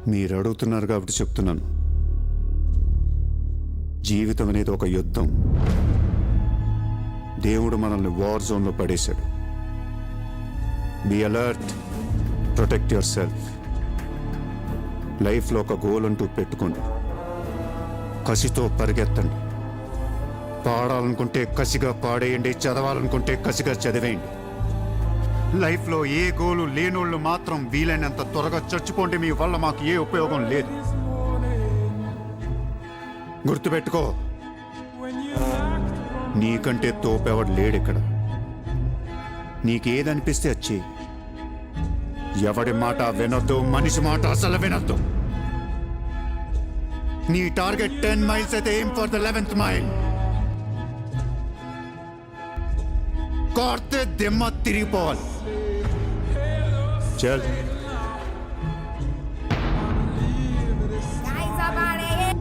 మీరు అడుగుతున్నారు కాబట్టి చెప్తున్నాను. జీవితం అనేది ఒక యుద్ధం. దేవుడు మనల్ని వార్ జోన్లో పడేశాడు. Be alert, protect yourself. లైఫ్లో ఒక గోల్ అంటూ పెట్టుకోండి. కసితో పరిగెత్తండి. పాడాలనుకుంటే కసిగా పాడేయండి, చదవాలనుకుంటే కసిగా చదివేయండి. లైఫ్లో ఏ గోలు లేనోళ్ళు మాత్రం వీలైనంత త్వరగా చచ్చిపోండి. మీ వల్ల మాకు ఏ ఉపయోగం లేదు. గుర్తుపెట్టుకో, నీకంటే తోపెవడు లేడిక్కడ. నీకేదనిపిస్తే వచ్చి ఎవడి మాట వినొద్దు, మనిషి మాట అసలు వినొద్దు. నీ టార్గెట్ 10 miles అయితే aim for the 11th mile. కార్తే దిమ్మ తిరిగిపోవాలి. చల్.